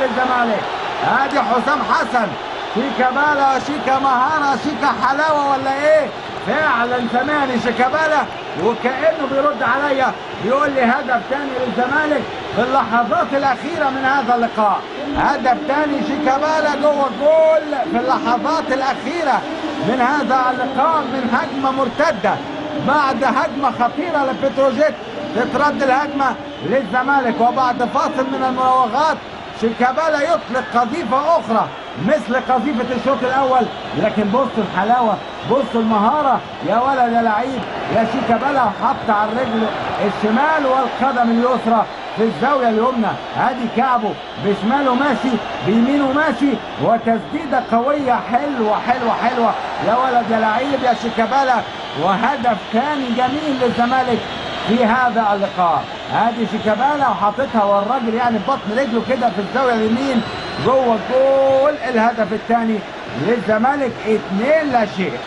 للزمالك. ادي حسام حسن، شيكابالا، شيكا مهارة، شيكا حلاوة ولا ايه؟ فعلا سمعني شيكابالا وكأنه بيرد عليا بيقول لي هدف تاني للزمالك في اللحظات الأخيرة من هذا اللقاء. هدف تاني شيكابالا جوه الجول في اللحظات الأخيرة من هذا اللقاء من هجمة مرتدة بعد هجمة خطيرة لبتروجيت. تترد الهجمة للزمالك وبعد فاصل من المراوغات شيكابالا يطلق قذيفة أخرى مثل قذيفة الشوط الأول. لكن بصوا الحلاوة، بصوا المهارة يا ولد يا لعيب يا شيكابالا. حط على الرجل الشمال والقدم اليسرى في الزاوية اليمنى. ادي كعبه بشماله ماشي بيمينه ماشي وتسديدة قوية حلوة حلوة حلوة يا ولد يا لعيب يا شيكابالا. وهدف ثاني جميل للزمالك في هذا اللقاء. ادي شيكابالا وحاططها والراجل يعني ببطن رجله كده في الزاويه اليمين جوه الجول. الهدف الثاني للزمالك 2-0.